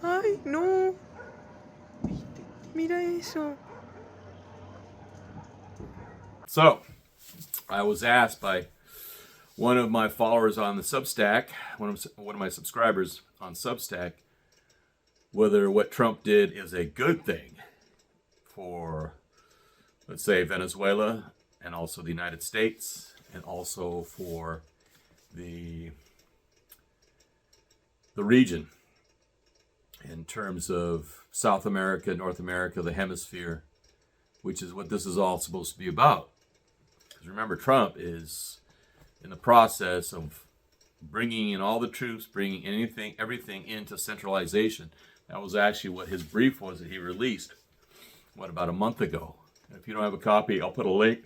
Ay, no. Mira eso. So, I was asked by one of my followers on the Substack, one of my subscribers on Substack, whether what Trump did is a good thing for, let's say, Venezuela and also the United States and also for the region in terms of South America, North America, the hemisphere, which is what this is all supposed to be about. Because remember, Trump is in the process of bringing in all the troops, bringing everything into centralization. That was actually what his brief was that he released, about a month ago. And if you don't have a copy, I'll put a link.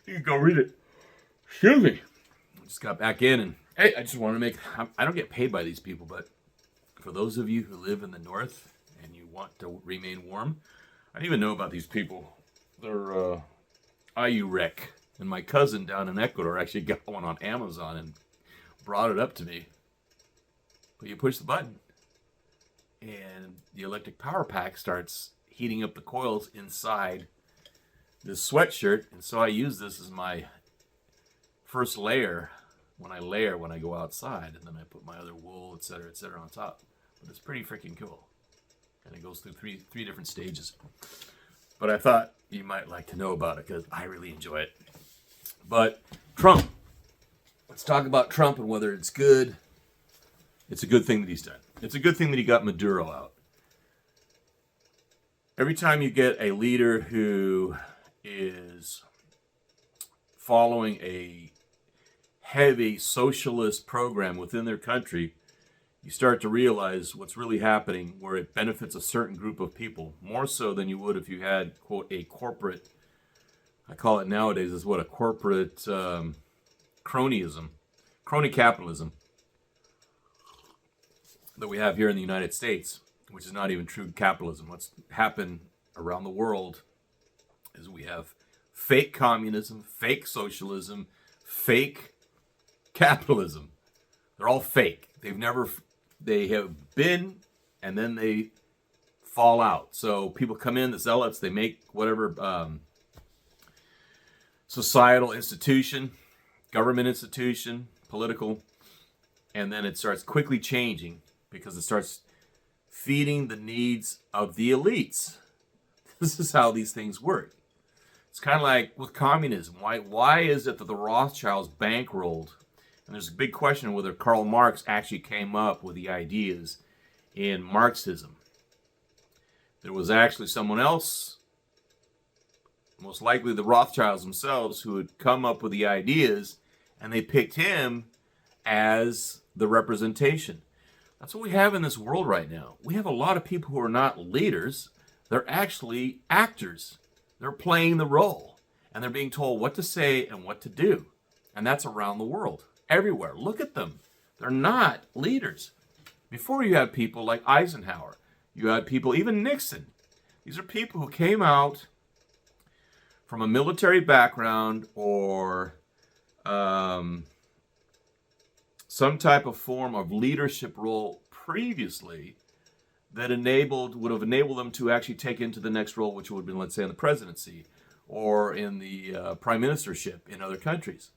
You can go read it. Excuse me. I just got back in and, hey, I just want to I don't get paid by these people, but for those of you who live in the north and you want to remain warm, I didn't even know about these people. They're IUREC. And my cousin down in Ecuador actually got one on Amazon and brought it up to me. But you push the button, and the electric power pack starts heating up the coils inside this sweatshirt. And so I use this as my first layer when I go outside. And then I put my other wool, etc., on top. But it's pretty freaking cool. And it goes through three different stages. But I thought you might like to know about it because I really enjoy it. But Trump, let's talk about Trump and whether it's good. It's a good thing that he's done. It's a good thing that he got Maduro out. Every time you get a leader who is following a heavy socialist program within their country, you start to realize what's really happening, where it benefits a certain group of people, more so than you would if you had, quote, a corporate, I call it nowadays, is what, a corporate cronyism, crony capitalism that we have here in the United States, which is not even true capitalism. What's happened around the world is we have fake communism, fake socialism, fake capitalism. They're all fake. They have been, and then they fall out. So people come in, the zealots, they make whatever societal institution, government institution, political, and then it starts quickly changing because it starts feeding the needs of the elites. This is how these things work. It's kind of like with communism. Why is it that the Rothschilds bankrolled? And there's a big question whether Karl Marx actually came up with the ideas in Marxism. There was actually someone else, most likely the Rothschilds themselves, who had come up with the ideas, and they picked him as the representation. That's what we have in this world right now. We have a lot of people who are not leaders. They're actually actors. They're playing the role, and they're being told what to say and what to do. And that's around the world, everywhere. Look at them. They're not leaders. Before, you had people like Eisenhower. You had people, even Nixon. These are people who came out from a military background or some type of form of leadership role previously that would have enabled them to actually take into the next role, which would have been, let's say, in the presidency or in the prime ministership in other countries.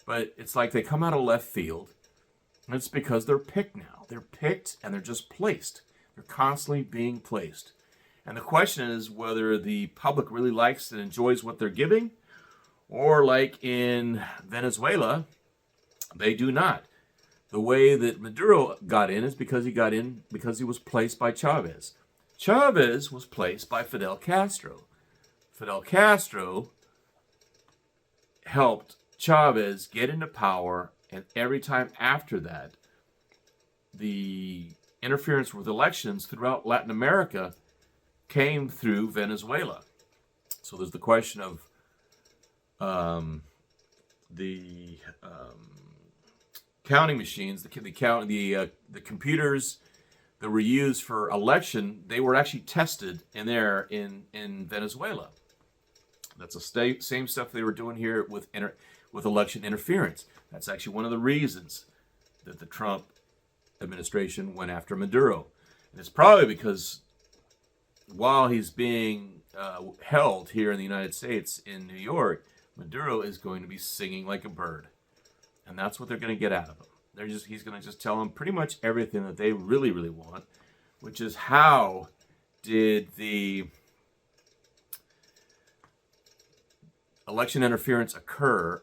But it's like they come out of left field, and it's because they're picked now. They're picked, and they're just placed. They're constantly being placed. And the question is whether the public really likes and enjoys what they're giving, or like in Venezuela, they do not. The way that Maduro got in is because he was placed by Chavez. Chavez was placed by Fidel Castro. Fidel Castro helped Chavez get into power, and every time after that, the interference with elections throughout Latin America came through Venezuela. So there's the question of the counting machines, the computers that were used for election. They were actually tested in Venezuela. That's the same stuff they were doing here with election interference. That's actually one of the reasons that the Trump administration went after Maduro. It's probably because while he's being held here in the United States in New York, Maduro is going to be singing like a bird. And that's what they're going to get out of him. He's going to just tell them pretty much everything that they really, really want, which is how did the election interference occur,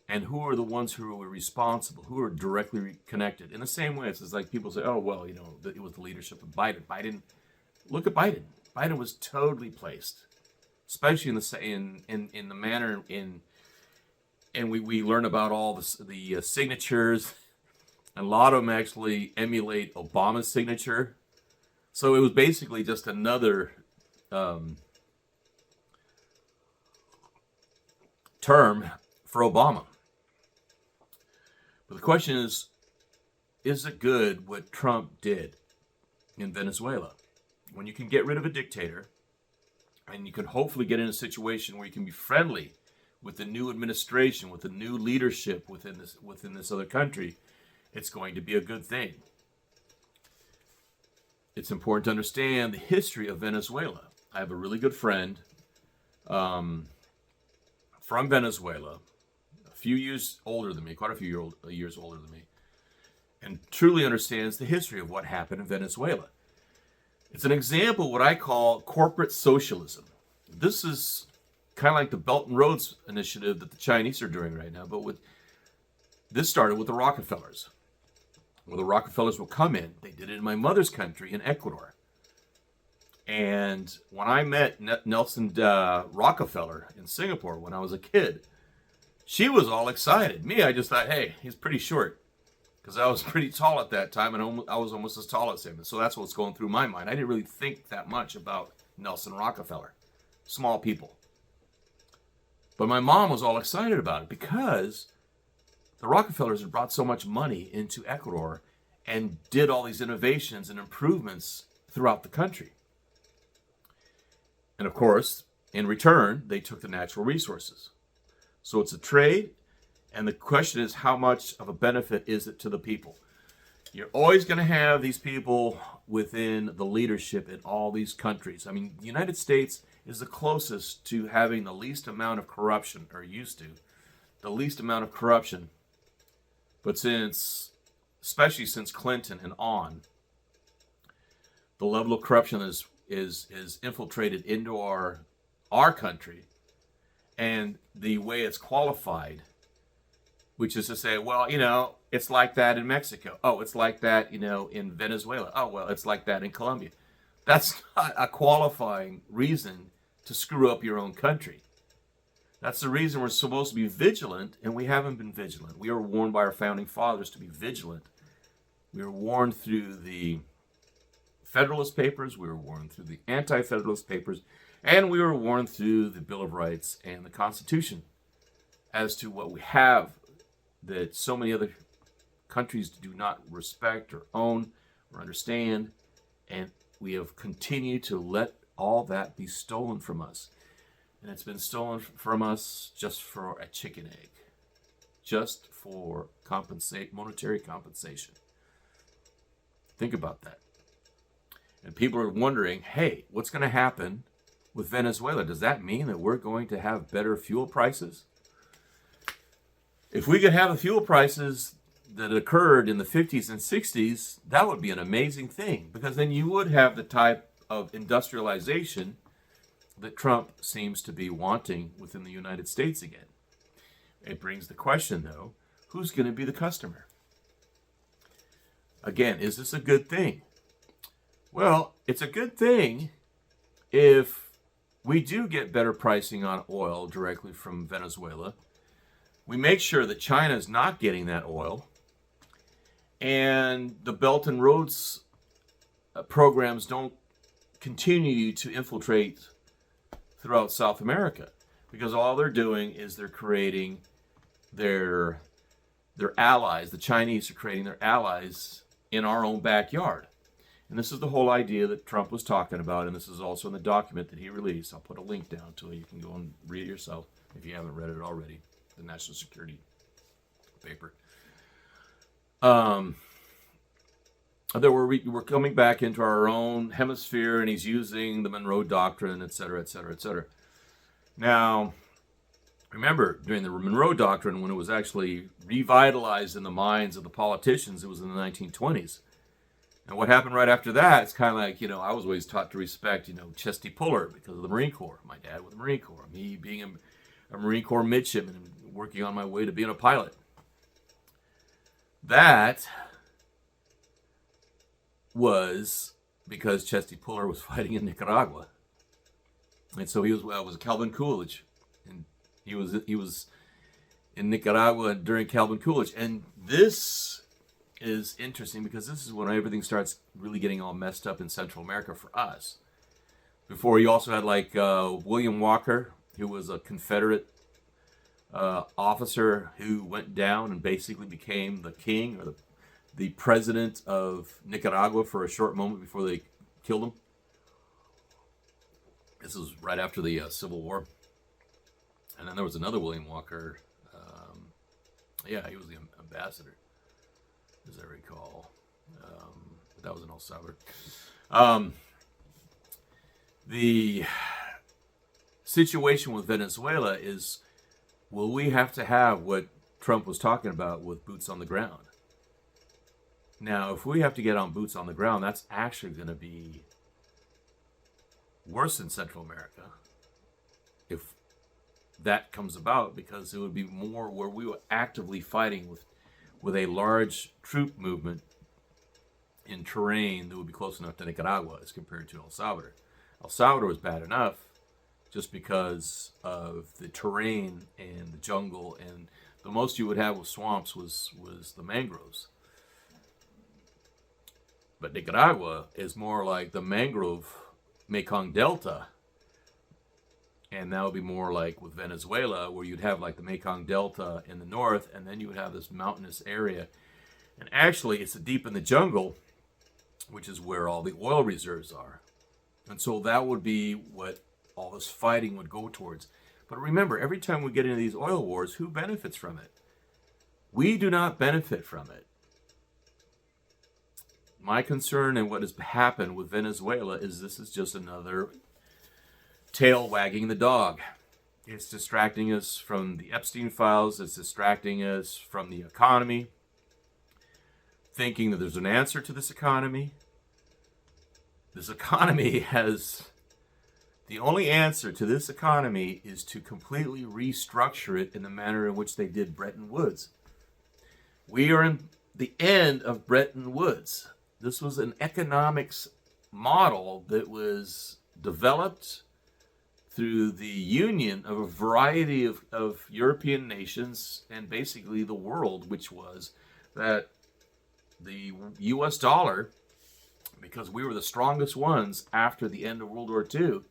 and who are the ones who were responsible, who are directly connected. In the same way, it's like people say, oh, well, you know, it was the leadership of Biden. Look at Biden. Biden was totally placed, especially in the manner and we learn about all the signatures, and a lot of them actually emulate Obama's signature. So it was basically just another term for Obama. But the question is it good what Trump did in Venezuela? When you can get rid of a dictator, and you can hopefully get in a situation where you can be friendly with the new administration, with the new leadership within this other country, it's going to be a good thing. It's important to understand the history of Venezuela. I have a really good friend from Venezuela, a few years older than me, quite a few years older than me, and truly understands the history of what happened in Venezuela. It's an example of what I call corporate socialism. This is kind of like the Belt and Roads initiative that the Chinese are doing right now, but this started with the Rockefellers. Well, the Rockefellers will come in. They did it in my mother's country in Ecuador. And when I met Nelson Rockefeller in Singapore when I was a kid, she was all excited. Me, I just thought, hey, he's pretty short, because I was pretty tall at that time, and I was almost as tall as him. And so that's what's going through my mind. I didn't really think that much about Nelson Rockefeller. Small people. But my mom was all excited about it because the Rockefellers had brought so much money into Ecuador and did all these innovations and improvements throughout the country. And of course, in return, they took the natural resources. So it's a trade, and the question is, how much of a benefit is it to the people? You're always going to have these people within the leadership in all these countries. I mean, the United States is the closest to having the least amount of corruption, or used to, the least amount of corruption. But especially since Clinton and on, the level of corruption is infiltrated into our country, and the way it's qualified, which is to say, well, you know, it's like that in Mexico. Oh, it's like that, you know, in Venezuela. Oh, well, it's like that in Colombia. That's not a qualifying reason to screw up your own country. That's the reason we're supposed to be vigilant, and we haven't been vigilant. We were warned by our founding fathers to be vigilant. We were warned through the Federalist Papers, we were warned through the Anti-Federalist Papers, and we were warned through the Bill of Rights and the Constitution as to what we have that so many other countries do not respect or own or understand, and we have continued to let all that be stolen from us. And it's been stolen from us just for a chicken egg, just for monetary compensation. Think about that. And people are wondering, hey, what's going to happen with Venezuela? Does that mean that we're going to have better fuel prices? If we could have the fuel prices that occurred in the 50s and 60s, that would be an amazing thing, because then you would have the type of industrialization that Trump seems to be wanting within the United States again. It brings the question, though, who's going to be the customer? Again, is this a good thing? Well, it's a good thing if we do get better pricing on oil directly from Venezuela. We make sure that China is not getting that oil, and the Belt and Roads programs don't continue to infiltrate throughout South America, because all they're doing is they're creating their allies. The Chinese are creating their allies in our own backyard. And this is the whole idea that Trump was talking about, and this is also in the document that he released. I'll put a link down to it. You can go and read it yourself if you haven't read it already, the national security paper. that we're coming back into our own hemisphere, and he's using the Monroe Doctrine, et cetera, et cetera, et cetera. Now, remember, during the Monroe Doctrine, when it was actually revitalized in the minds of the politicians, it was in the 1920s. And what happened right after that, it's kind of like, I was always taught to respect, Chesty Puller because of the Marine Corps. My dad was the Marine Corps. Me being a Marine Corps midshipman and working on my way to being a pilot. That was because Chesty Puller was fighting in Nicaragua. And so he was Calvin Coolidge. And he was in Nicaragua during Calvin Coolidge. And this is interesting because this is when everything starts really getting all messed up in Central America for us. Before, you also had William Walker, who was a Confederate officer who went down and basically became the king or the president of Nicaragua for a short moment before they killed him. This was right after the Civil War. And then there was another William Walker. He was the ambassador, as I recall. But that was in El Salvador. The situation with Venezuela is, will we have to have what Trump was talking about with boots on the ground? Now, if we have to get on boots on the ground, that's actually going to be worse in Central America if that comes about, because it would be more where we were actively fighting with a large troop movement in terrain that would be close enough to Nicaragua as compared to El Salvador. El Salvador was bad enough just because of the terrain and the jungle, and the most you would have with swamps was the mangroves. But Nicaragua is more like the mangrove Mekong Delta. And that would be more like with Venezuela, where you'd have like the Mekong Delta in the north, and then you would have this mountainous area. And actually, it's deep in the jungle, which is where all the oil reserves are. And so that would be what all this fighting would go towards. But remember, every time we get into these oil wars, who benefits from it? We do not benefit from it. My concern and what has happened with Venezuela is this is just another tail wagging the dog. It's distracting us from the Epstein files. It's distracting us from the economy, thinking that there's an answer to this economy. This economy has... The only answer to this economy is to completely restructure it in the manner in which they did Bretton Woods. We are in the end of Bretton Woods. This was an economics model that was developed through the union of a variety of European nations and basically the world, which was that the US dollar, because we were the strongest ones after the end of World War II,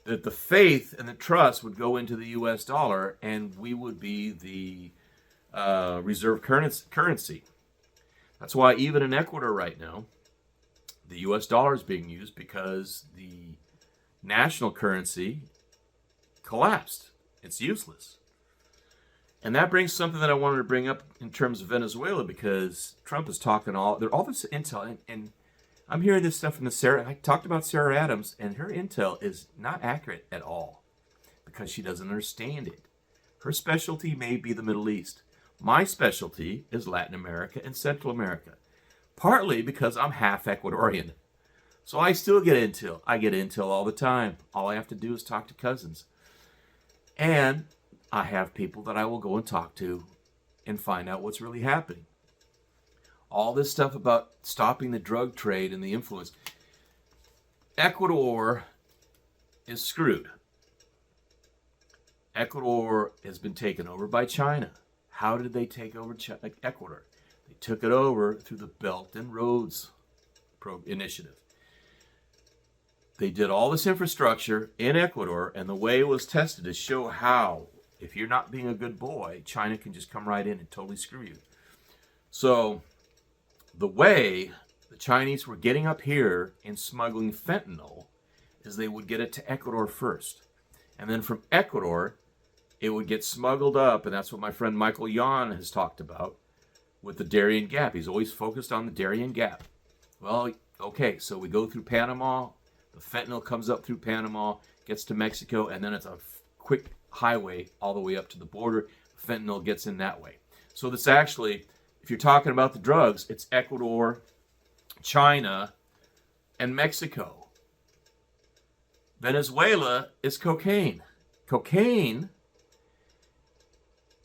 that the faith and the trust would go into the US dollar and we would be the reserve currency. That's why even in Ecuador right now, the US dollar is being used because the national currency collapsed. It's useless. And that brings something that I wanted to bring up in terms of Venezuela, because Trump is talking all this intel, and I'm hearing this stuff from I talked about Sarah Adams, and her intel is not accurate at all because she doesn't understand it. Her specialty may be the Middle East. My specialty is Latin America and Central America, partly because I'm half Ecuadorian. So I still get intel. I get intel all the time. All I have to do is talk to cousins. And I have people that I will go and talk to and find out what's really happening. All this stuff about stopping the drug trade and the influence. Ecuador is screwed. Ecuador has been taken over by China. How did they take over Ecuador? They took it over through the Belt and Roads Initiative. They did all this infrastructure in Ecuador, and the way it was tested to show how, if you're not being a good boy, China can just come right in and totally screw you. So the way the Chinese were getting up here and smuggling fentanyl is they would get it to Ecuador first. And then from Ecuador, it would get smuggled up, and that's what my friend Michael Yon has talked about with the Darien Gap. He's always focused on the Darien Gap. Well, okay, so we go through Panama. The fentanyl comes up through Panama, gets to Mexico, and then it's a quick highway all the way up to the border. Fentanyl gets in that way. So this actually, if you're talking about the drugs, it's Ecuador, China, and Mexico. Venezuela is cocaine. Cocaine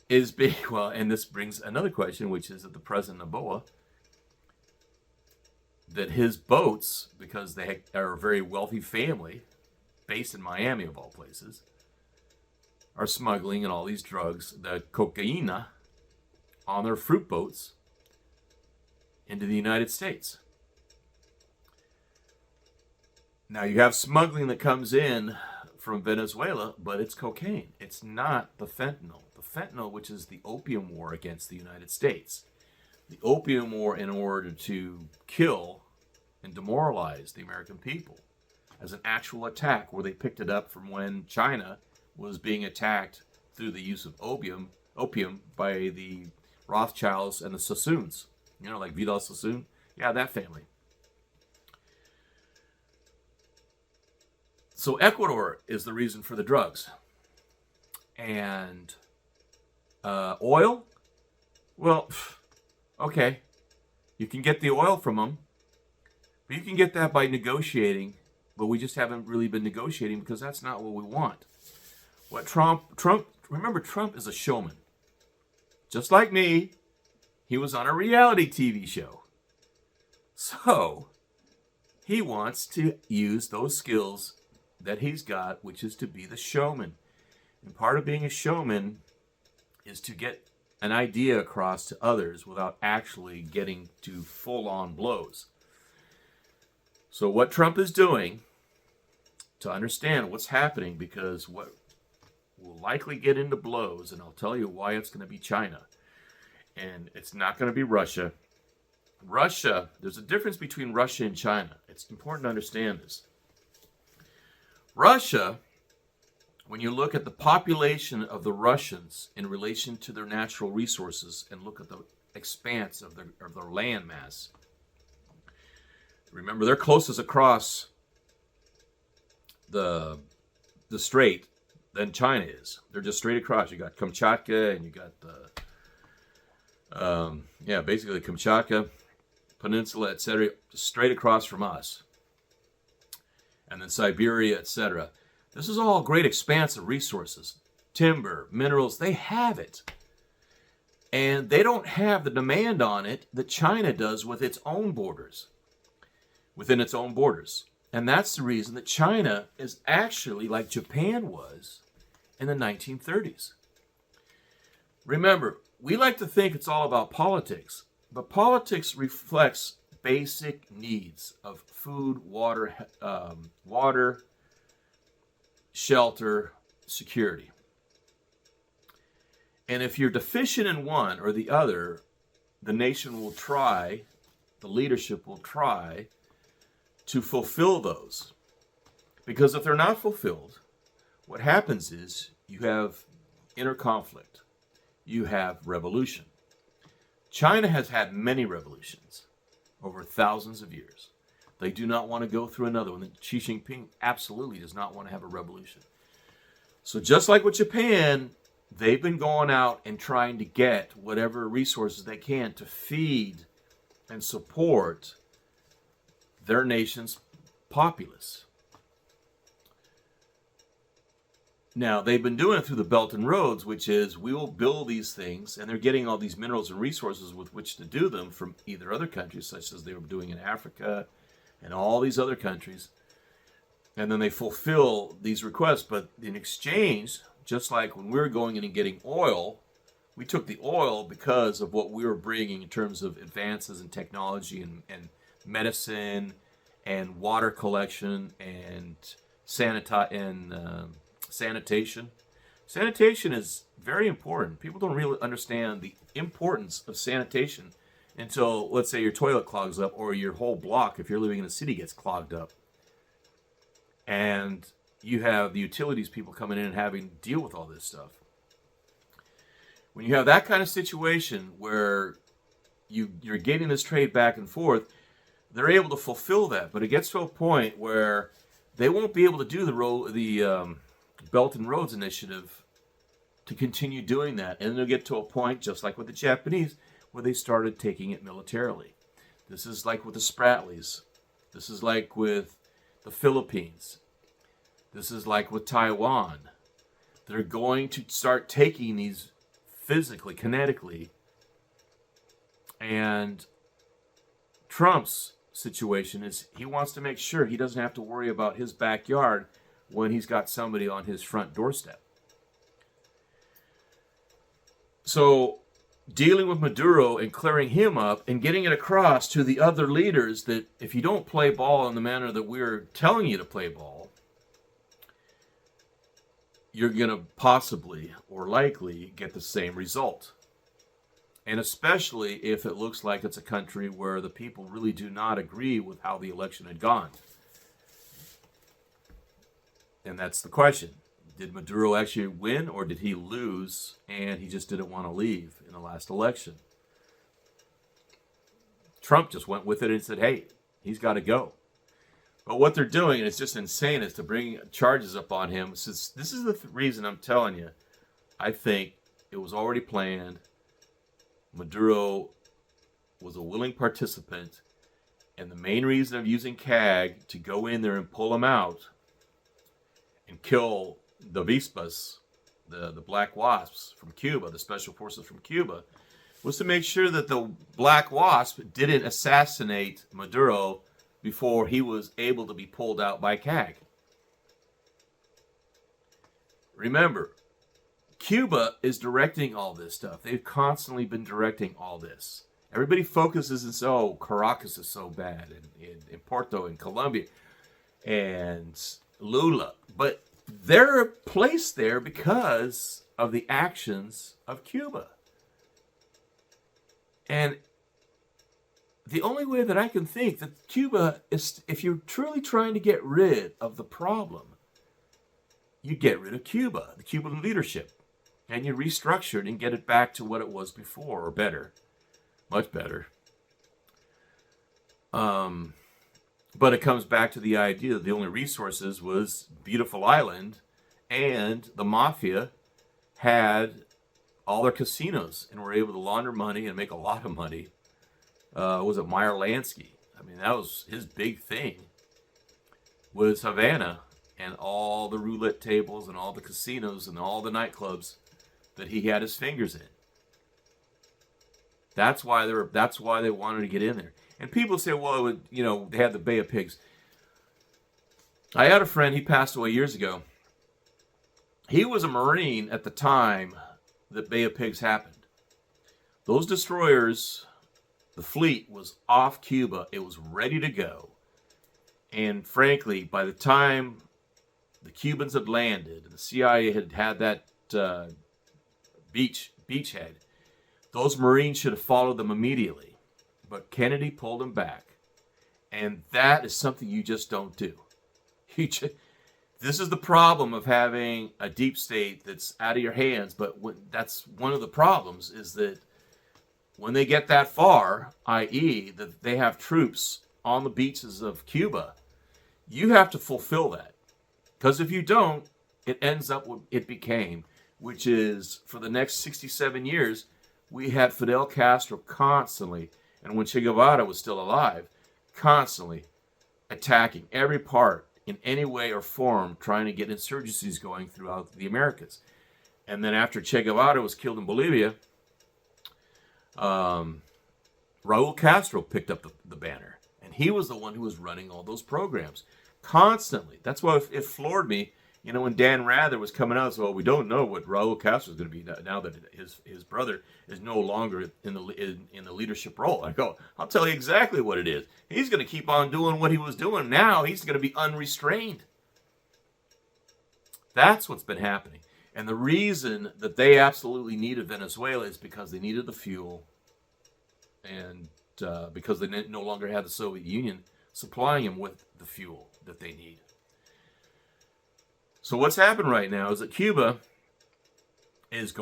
is big. Well, and this brings another question, which is that the President of Noboa, that his boats, because they are a very wealthy family based in Miami of all places, are smuggling in all these drugs, the cocaine, on their fruit boats into the United States. Now you have smuggling that comes in from Venezuela, but it's cocaine. It's not the fentanyl. The fentanyl, which is the opium war against the United States. The opium war in order to kill and demoralize the American people as an actual attack, where they picked it up from when China was being attacked through the use of opium by the Rothschilds and the Sassoons. You know, like Vidal Sassoon? Yeah, that family. So Ecuador is the reason for the drugs. And oil? Well, okay. You can get the oil from them. But you can get that by negotiating. But we just haven't really been negotiating because that's not what we want. What remember, Trump is a showman. Just like me, he was on a reality TV show. So, he wants to use those skills that he's got, which is to be the showman. And part of being a showman is to get an idea across to others without actually getting to full-on blows. So what Trump is doing, to understand what's happening, because what will likely get into blows, and I'll tell you why it's going to be China, and it's not going to be Russia. Russia, there's a difference between Russia and China. It's important to understand this. Russia, when you look at the population of the Russians in relation to their natural resources and look at the expanse of their land mass, remember they're closest across the strait than China is. They're just straight across. You got Kamchatka and you got basically the Kamchatka Peninsula, etc., straight across from us. And then Siberia, etc. This is all a great expanse of resources. Timber, minerals, they have it. And they don't have the demand on it that China does with its own borders. Within its own borders. And that's the reason that China is actually like Japan was in the 1930s. Remember, we like to think it's all about politics, but politics reflects basic needs of food, water, shelter, security. And if you're deficient in one or the other, the nation will try, the leadership will try to fulfill those. Because if they're not fulfilled, what happens is you have inner conflict. You have revolution. China has had many revolutions over thousands of years. They do not want to go through another one. Xi Jinping absolutely does not want to have a revolution. So just like with Japan, they've been going out and trying to get whatever resources they can to feed and support their nation's populace. Now, they've been doing it through the Belt and Roads, which is we will build these things, and they're getting all these minerals and resources with which to do them from either other countries, such as they were doing in Africa and all these other countries. And then they fulfill these requests. But in exchange, just like when we were going in and getting oil, we took the oil because of what we were bringing in terms of advances in technology and medicine and water collection and sanitation. Sanitation is very important. People don't really understand the importance of sanitation until, let's say, your toilet clogs up or your whole block, if you're living in a city, gets clogged up. And you have the utilities people coming in and having to deal with all this stuff. When you have that kind of situation where you're getting this trade back and forth, they're able to fulfill that. But it gets to a point where they won't be able to do the Belt and Roads Initiative to continue doing that. And they'll get to a point, just like with the Japanese, where they started taking it militarily. This is like with the Spratlys. This is like with the Philippines. This is like with Taiwan. They're going to start taking these physically, kinetically. And Trump's situation is he wants to make sure he doesn't have to worry about his backyard when he's got somebody on his front doorstep. So dealing with Maduro and clearing him up and getting it across to the other leaders that if you don't play ball in the manner that we're telling you to play ball, you're going to possibly or likely get the same result. And especially if it looks like it's a country where the people really do not agree with how the election had gone. And that's the question. Did Maduro actually win, or did he lose and he just didn't want to leave in the last election? Trump just went with it and said, hey, he's got to go. But what they're doing, and it's just insane, is to bring charges up on him. This is the reason I'm telling you. I think it was already planned. Maduro was a willing participant, and the main reason of using CAG to go in there and pull him out and kill the Vispas, the black wasps from Cuba, the special forces from Cuba, was to make sure that the black wasp didn't assassinate Maduro before he was able to be pulled out by CAG. Remember, Cuba is directing all this stuff. They've constantly been directing all this. Everybody focuses and says, oh, Caracas is so bad, and in Porto and Colombia, and Lula. But they're placed there because of the actions of Cuba. And the only way that I can think that Cuba is, if you're truly trying to get rid of the problem, you get rid of Cuba, the Cuban leadership, and you restructure it and get it back to what it was before, or better, much better. But it comes back to the idea that the only resources was beautiful island, and the mafia had all their casinos and were able to launder money and make a lot of money. Was it Meyer Lansky? I mean, that was his big thing, was Havana and all the roulette tables and all the casinos and all the nightclubs that he had his fingers in. That's why they wanted to get in there. And people say, well, they had the Bay of Pigs. I had a friend, he passed away years ago. He was a Marine at the time that Bay of Pigs happened. Those destroyers, the fleet was off Cuba. It was ready to go. And frankly, by the time the Cubans had landed and the CIA had that beachhead, those Marines should have followed them immediately. But Kennedy pulled them back. And that is something you just don't do. This is the problem of having a deep state that's out of your hands. But that's one of the problems, is that when they get that far, i.e. that they have troops on the beaches of Cuba, you have to fulfill that. Because if you don't, it ends up what it became, which is for the next 67 years, we had Fidel Castro constantly, and when Che Guevara was still alive, constantly attacking every part in any way or form, trying to get insurgencies going throughout the Americas. And then after Che Guevara was killed in Bolivia, Raul Castro picked up the banner. And he was the one who was running all those programs constantly. That's why it floored me, when Dan Rather was coming out. So, well, we don't know what Raul Castro is going to be now that his brother is no longer in the leadership role. I go, I'll tell you exactly what it is. He's going to keep on doing what he was doing. Now he's going to be unrestrained. That's what's been happening. And the reason that they absolutely needed Venezuela is because they needed the fuel, and because they no longer had the Soviet Union supplying them with the fuel that they need. So what's happened right now is that Cuba is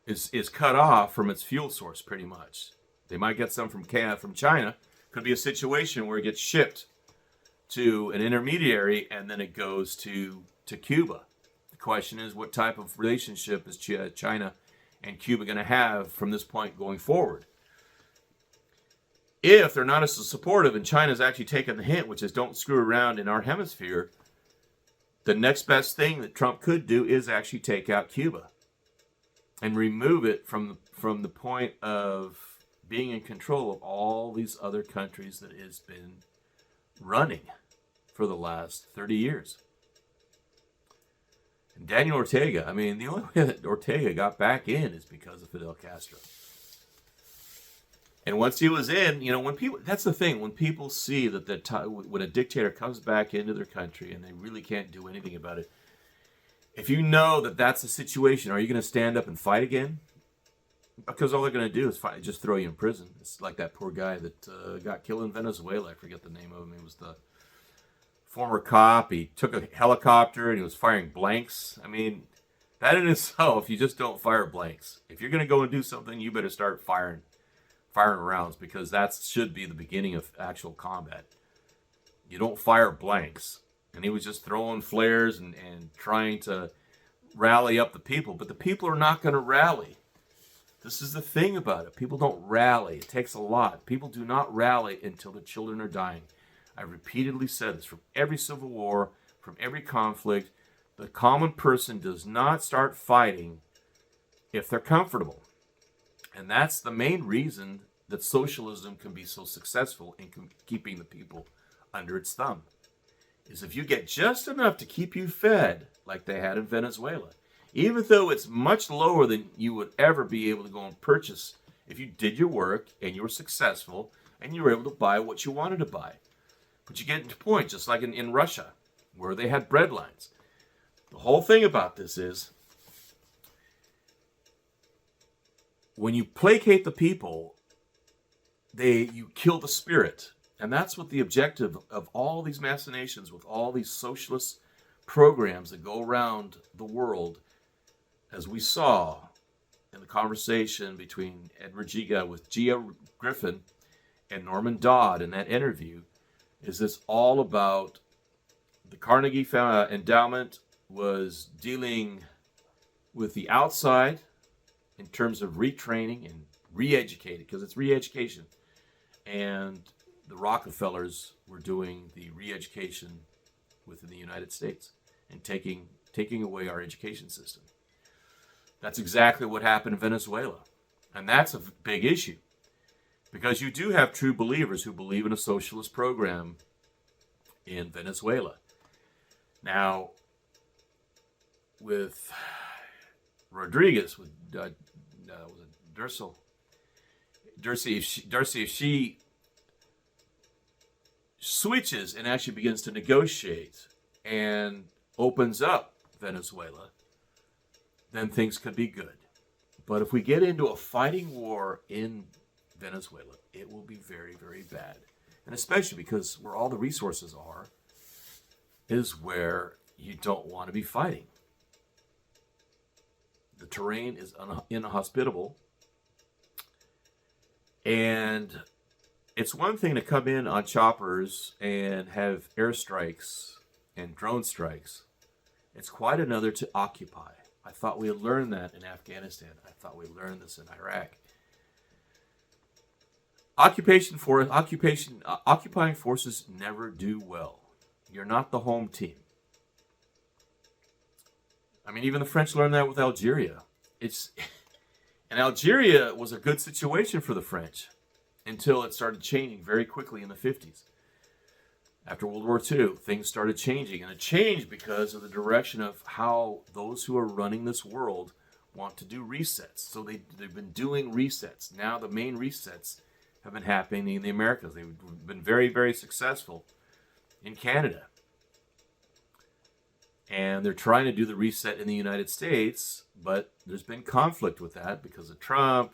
is cut off from its fuel source pretty much. They might get some from China, Could be a situation where it gets shipped to an intermediary and then it goes to Cuba. The question is, what type of relationship is China and Cuba going to have from this point going forward? If they're not as supportive and China's actually taken the hint, which is don't screw around in our hemisphere, the next best thing that Trump could do is actually take out Cuba and remove it from the point of being in control of all these other countries that it's been running for the last 30 years. And Daniel Ortega, I mean, the only way that Ortega got back in is because of Fidel Castro. And once he was in, when people, that's the thing, when people see that when a dictator comes back into their country and they really can't do anything about it, if you know that that's the situation, are you going to stand up and fight again? Because all they're going to do is fight, just throw you in prison. It's like that poor guy that got killed in Venezuela. I forget the name of him. He was the former cop. He took a helicopter and he was firing blanks. I mean, that in itself, you just don't fire blanks. If you're going to go and do something, you better start firing rounds, because that should be the beginning of actual combat. You don't fire blanks. And he was just throwing flares and trying to rally up the people. But the people are not going to rally. This is the thing about it. People don't rally. It takes a lot. People do not rally until the children are dying. I've repeatedly said this. From every civil war, from every conflict, the common person does not start fighting if they're comfortable. And that's the main reason that socialism can be so successful in keeping the people under its thumb. Is if you get just enough to keep you fed, like they had in Venezuela, even though it's much lower than you would ever be able to go and purchase if you did your work and you were successful and you were able to buy what you wanted to buy. But you get into a point, just like in Russia, where they had bread lines. The whole thing about this is, when you placate the people, you kill the spirit. And that's what the objective of all these machinations with all these socialist programs that go around the world, as we saw in the conversation between Edward Giga with Gia Griffin and Norman Dodd in that interview, is this all about the Carnegie Endowment was dealing with the outside in terms of retraining and re-educating, because it's re-education. And the Rockefellers were doing the re-education within the United States and taking away our education system. That's exactly what happened in Venezuela. And that's a big issue, because you do have true believers who believe in a socialist program in Venezuela. Now, with Rodriguez, with Darcy, if she switches and actually begins to negotiate and opens up Venezuela, then things could be good. But if we get into a fighting war in Venezuela, it will be very, very bad. And especially because where all the resources are is where you don't want to be fighting. The terrain is inhospitable. And it's one thing to come in on choppers and have airstrikes and drone strikes. It's quite another to occupy. I thought we had learned that in Afghanistan. I thought we learned this in Iraq. Occupying forces never do well. You're not the home team. I mean, even the French learned that with Algeria. And Algeria was a good situation for the French until it started changing very quickly in the 50s. After World War II, things started changing. And it changed because of the direction of how those who are running this world want to do resets. So they've been doing resets. Now the main resets have been happening in the Americas. They've been very, very successful in Canada. And they're trying to do the reset in the United States, but there's been conflict with that because of Trump,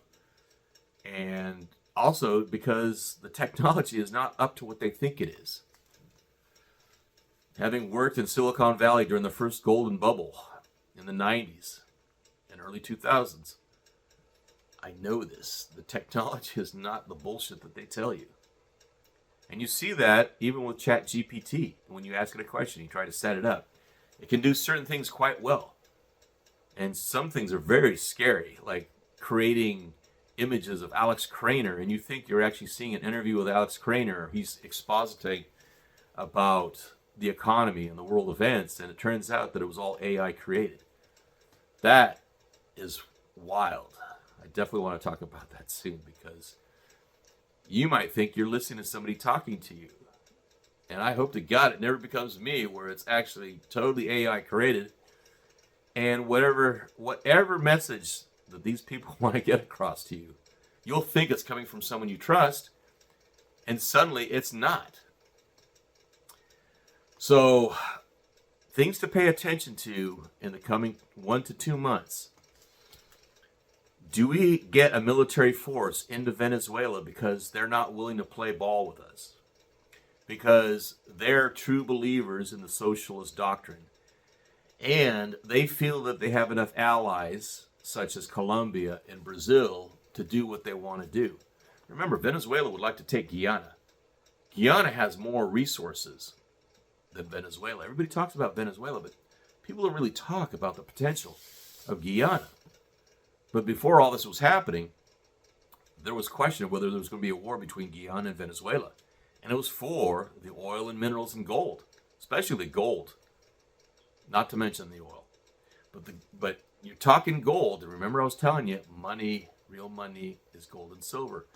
and also because the technology is not up to what they think it is. Having worked in Silicon Valley during the first golden bubble in the 90s and early 2000s, I know this. The technology is not the bullshit that they tell you. And you see that even with ChatGPT. When you ask it a question, you try to set it up. It can do certain things quite well. And some things are very scary, like creating images of Alex Craner, and you think you're actually seeing an interview with Alex Craner. He's expositing about the economy and the world events, and it turns out that it was all AI created. That is wild. I definitely want to talk about that soon, because you might think you're listening to somebody talking to you. And I hope to God it never becomes me, where it's actually totally AI created. And whatever message that these people want to get across to you, you'll think it's coming from someone you trust, and suddenly it's not. So, things to pay attention to in the coming 1 to 2 months. Do we get a military force into Venezuela because they're not willing to play ball with us? Because they're true believers in the socialist doctrine. And they feel that they have enough allies, such as Colombia and Brazil, to do what they want to do. Remember, Venezuela would like to take Guyana. Guyana has more resources than Venezuela. Everybody talks about Venezuela, but people don't really talk about the potential of Guyana. But before all this was happening, there was question of whether there was going to be a war between Guyana and Venezuela. And it was for the oil and minerals and gold, especially the gold. Not to mention the oil. But you're talking gold, and remember I was telling you, money, real money is gold and silver.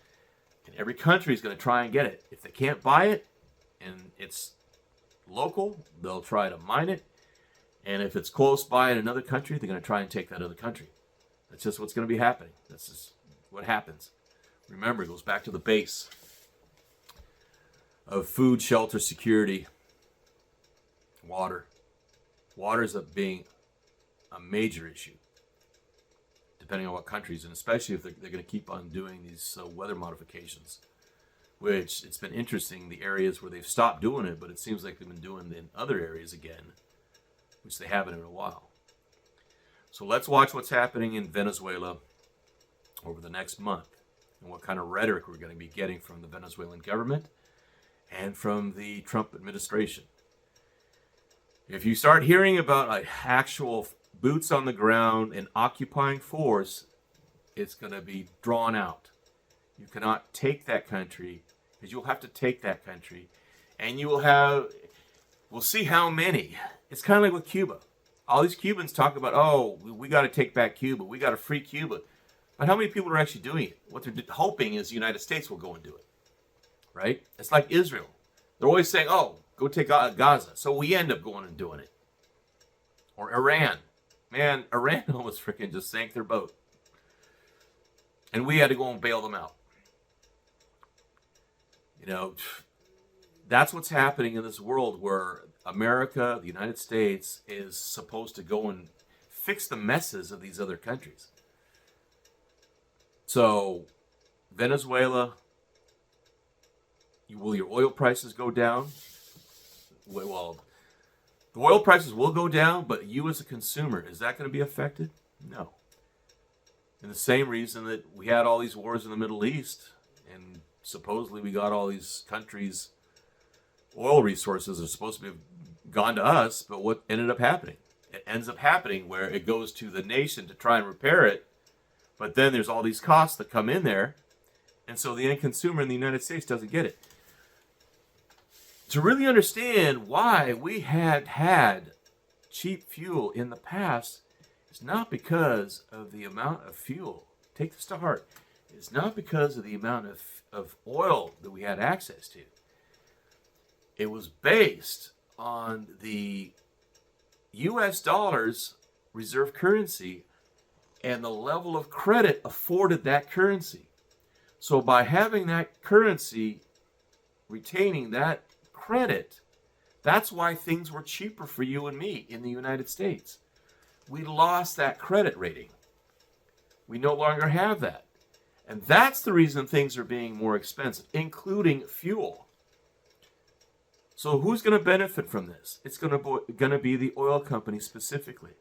And every country is going to try and get it. If they can't buy it, and it's local, they'll try to mine it. And if it's close by in another country, they're going to try and take that other country. That's just what's going to be happening. That's just what happens. Remember, it goes back to the base of food, shelter, security, water. Water is being a major issue, depending on what countries, and especially if they're going to keep on doing these weather modifications, which it's been interesting, the areas where they've stopped doing it, but it seems like they've been doing it in other areas again, which they haven't in a while. So let's watch what's happening in Venezuela over the next month, and what kind of rhetoric we're going to be getting from the Venezuelan government and from the Trump administration. If you start hearing about like actual boots on the ground and occupying force, it's going to be drawn out. You cannot take that country, because you'll have to take that country, and you will have, we'll see how many. It's kind of like with Cuba. All these Cubans talk about, oh, we got to take back Cuba. We got to free Cuba. But how many people are actually doing it? What they're hoping is the United States will go and do it. Right? It's like Israel. They're always saying, oh, go take Gaza. So we end up going and doing it. Or Iran. Man, Iran almost freaking just sank their boat. And we had to go and bail them out. You know, that's what's happening in this world where America, the United States, is supposed to go and fix the messes of these other countries. So, Venezuela, will your oil prices go down? Well, the oil prices will go down, but you as a consumer, is that going to be affected? No. And the same reason that we had all these wars in the Middle East, and supposedly we got all these countries' oil resources are supposed to have gone to us, but what ended up happening? It ends up happening where it goes to the nation to try and repair it, but then there's all these costs that come in there, and so the end consumer in the United States doesn't get it. To really understand why we had cheap fuel in the past, it's not because of the amount of fuel. Take this to heart. It's not because of the amount of oil that we had access to. It was based on the US dollar's reserve currency and the level of credit afforded that currency. So by having that currency, retaining that credit, that's why things were cheaper for you and me in the United States. We lost that credit rating. We no longer have that. And that's the reason things are being more expensive, including fuel. So who's going to benefit from this? It's going to be the oil companies specifically.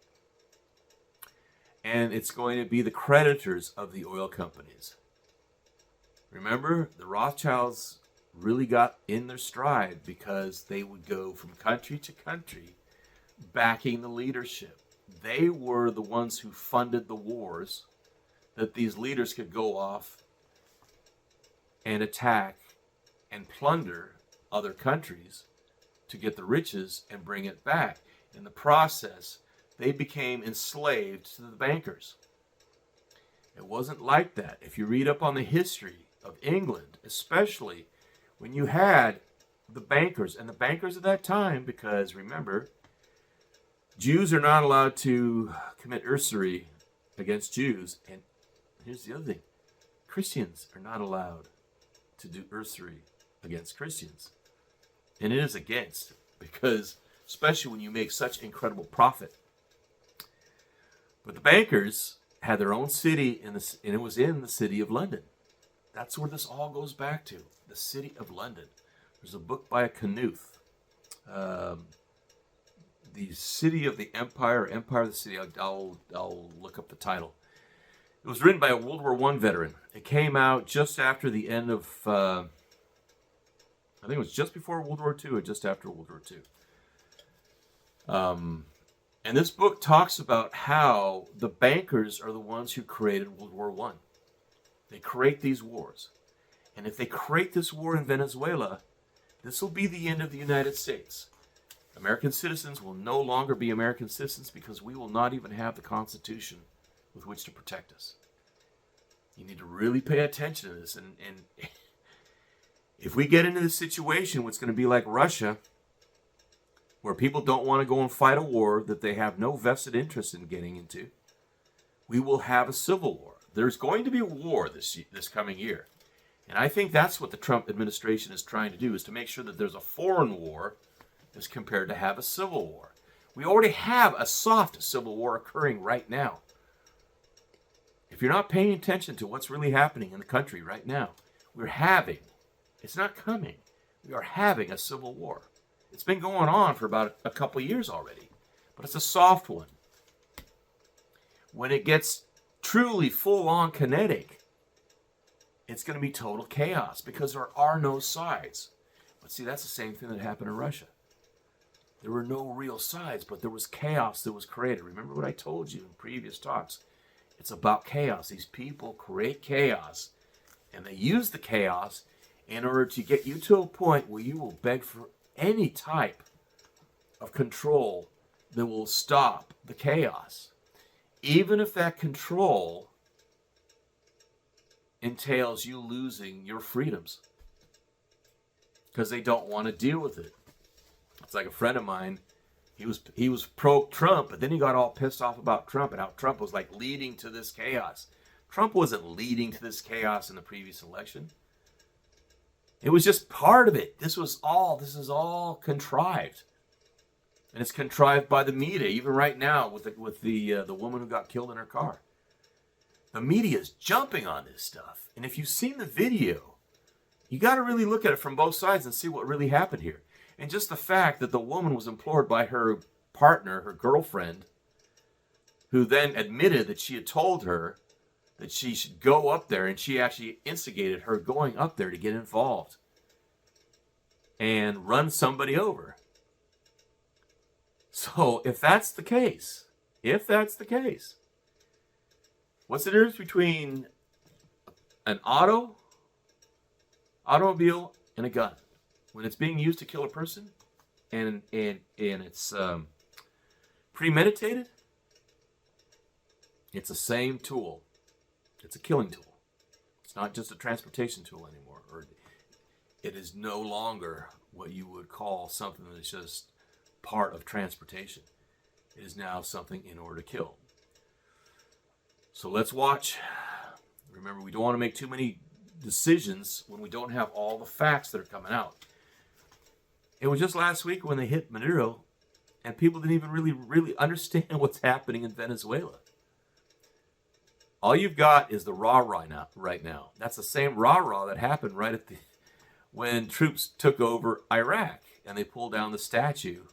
And it's going to be the creditors of the oil companies. Remember, the Rothschilds really got in their stride because they would go from country to country backing the leadership. They were the ones who funded the wars that these leaders could go off and attack and plunder other countries to get the riches and bring it back. In the process, they became enslaved to the bankers. It wasn't like that. If you read up on the history of England, especially when you had the bankers, and the bankers at that time, because remember, Jews are not allowed to commit usury against Jews. And here's the other thing. Christians are not allowed to do usury against Christians. And it is against, because especially when you make such incredible profit. But the bankers had their own city, and it was in the city of London. That's where this all goes back to, the city of London. There's a book by a Knuth, The City of the Empire, Empire of the City. I'll look up the title. It was written by a World War I veteran. It came out just after the end of, I think it was just before World War II or just after World War II. And this book talks about how the bankers are the ones who created World War I. They create these wars. And if they create this war in Venezuela, this will be the end of the United States. American citizens will no longer be American citizens because we will not even have the Constitution with which to protect us. You need to really pay attention to this. And if we get into this situation, what's going to be like Russia, where people don't want to go and fight a war that they have no vested interest in getting into, we will have a civil war. There's going to be a war this coming year. And I think that's what the Trump administration is trying to do, is to make sure that there's a foreign war as compared to have a civil war. We already have a soft civil war occurring right now. If you're not paying attention to what's really happening in the country right now, it's not coming, we are having a civil war. It's been going on for about a couple years already, but it's a soft one. When it gets truly full-on kinetic, it's going to be total chaos because there are no sides. But see, that's the same thing that happened in Russia. There were no real sides, but there was chaos that was created. Remember what I told you in previous talks. It's about chaos. These people create chaos, and they use the chaos in order to get you to a point where you will beg for any type of control that will stop the chaos. Even if that control entails you losing your freedoms. Because they don't want to deal with it. It's like a friend of mine, he was pro-Trump, but then he got all pissed off about Trump and how Trump was like leading to this chaos. Trump wasn't leading to this chaos in the previous election. It was just part of it. This is all contrived. And it's contrived by the media, even right now with the woman who got killed in her car. The media is jumping on this stuff. And if you've seen the video, you got to really look at it from both sides and see what really happened here. And just the fact that the woman was implored by her partner, her girlfriend, who then admitted that she had told her that she should go up there, and she actually instigated her going up there to get involved and run somebody over. So if that's the case, what's the difference between an automobile and a gun? When it's being used to kill a person and it's premeditated, it's the same tool. It's a killing tool. It's not just a transportation tool anymore. Or it is no longer what you would call something that is just part of transportation. It is now something in order to kill. So let's watch. Remember, we don't want to make too many decisions when we don't have all the facts that are coming out. It was just last week when they hit Maduro, and people didn't even really understand what's happening in Venezuela. All you've got is the rah-rah right now. That's the same rah-rah that happened right at when troops took over Iraq, and they pulled down the statue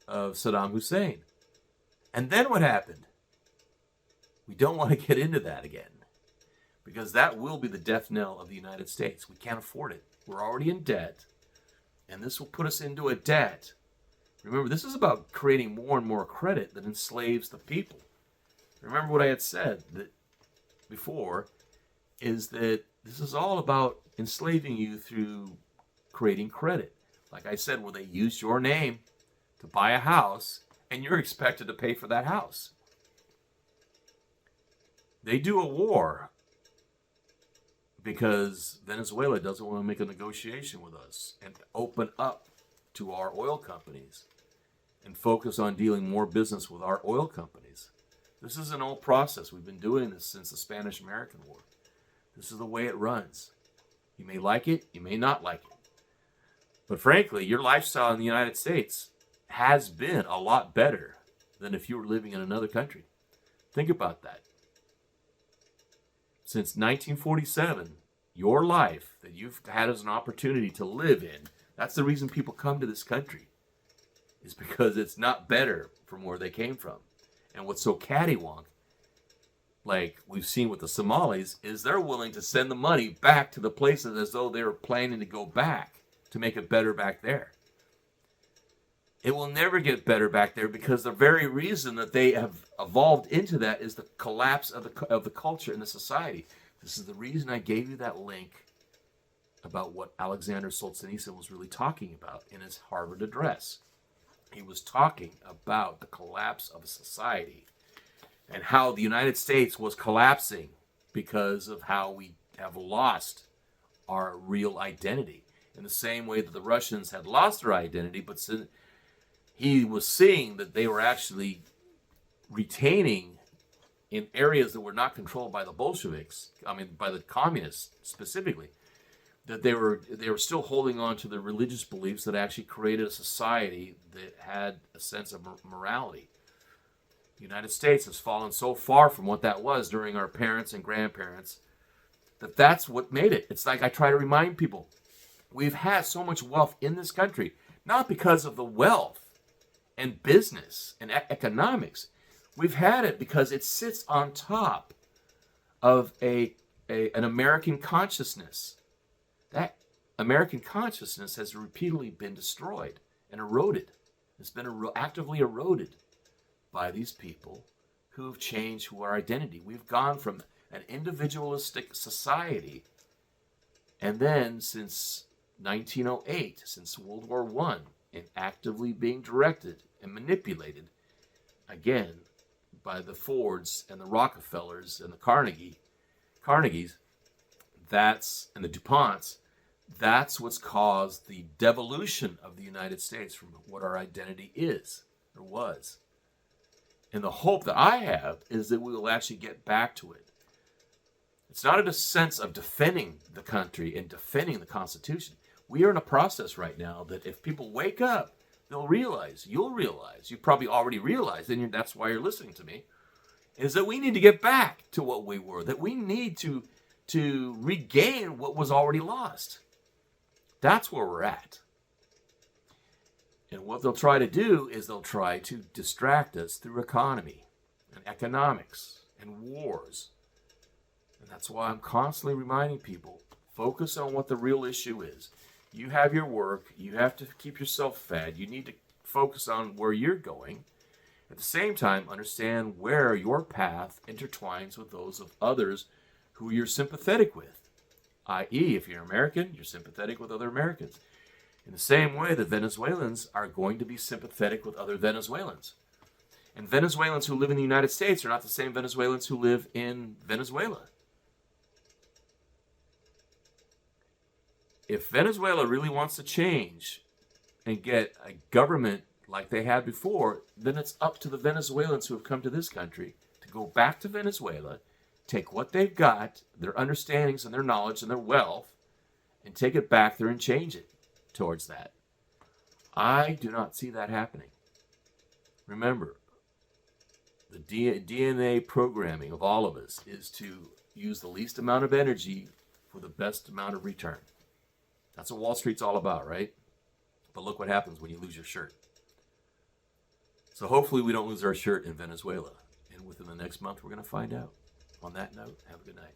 of Saddam Hussein. And then what happened? We don't want to get into that again. because that will be the death knell of the United States. We can't afford it. We're already in debt, and this will put us into a debt. Remember, this is about creating more and more credit that enslaves the people. Remember what I had said that before, is that this is all about enslaving you through creating credit. Like I said, where they use your name to buy a house, and you're expected to pay for that house. They do a war because Venezuela doesn't want to make a negotiation with us and open up to our oil companies and focus on dealing more business with our oil companies. This is an old process. We've been doing this since the Spanish-American War. This is the way it runs. You may like it, you may not like it. But frankly, your lifestyle in the United States has been a lot better than if you were living in another country. Think about that. Since 1947, your life that you've had as an opportunity to live in, that's the reason people come to this country, is because it's not better from where they came from. And what's so cattywonk, like we've seen with the Somalis, is they're willing to send the money back to the places as though they were planning to go back to make it better back there. It will never get better back there because the very reason that they have evolved into that is the collapse of the culture and the society. This is the reason I gave you that link about what Alexander Solzhenitsyn was really talking about in his Harvard address. He was talking about the collapse of society and how the United States was collapsing because of how we have lost our real identity. In the same way that the Russians had lost their identity, but he was seeing that they were actually retaining in areas that were not controlled by the Bolsheviks, by the communists specifically, that they were still holding on to the religious beliefs that actually created a society that had a sense of morality. The United States has fallen so far from what that was during our parents and grandparents that that's what made it. It's like I try to remind people, we've had so much wealth in this country, not because of the wealth and business and economics. We've had it because it sits on top of an American consciousness. That American consciousness has repeatedly been destroyed and eroded. It's been actively eroded by these people who have changed our identity. We've gone from an individualistic society, and then since 1908, since World War I, and actively being directed and manipulated, again, by the Fords and the Rockefellers and the Carnegies, and the DuPonts, that's what's caused the devolution of the United States from what our identity is or was. And the hope that I have is that we will actually get back to it. It's not in a sense of defending the country and defending the Constitution. We are in a process right now that if people wake up, they'll realize, you'll realize, you probably already realized, and that's why you're listening to me, is that we need to get back to what we were, that we need to regain what was already lost. That's where we're at. And what they'll try to do is they'll try to distract us through economy and economics and wars. And that's why I'm constantly reminding people, focus on what the real issue is. You have your work. You have to keep yourself fed. You need to focus on where you're going. At the same time, understand where your path intertwines with those of others who you're sympathetic with. I.e., if you're American, you're sympathetic with other Americans. In the same way that Venezuelans are going to be sympathetic with other Venezuelans. And Venezuelans who live in the United States are not the same Venezuelans who live in Venezuela. If Venezuela really wants to change and get a government like they had before, then it's up to the Venezuelans who have come to this country to go back to Venezuela, take what they've got, their understandings and their knowledge and their wealth, and take it back there and change it towards that. I do not see that happening. Remember, the DNA programming of all of us is to use the least amount of energy for the best amount of return. That's what Wall Street's all about, right? But look what happens when you lose your shirt. So hopefully we don't lose our shirt in Venezuela. And within the next month, we're going to find out. On that note, have a good night.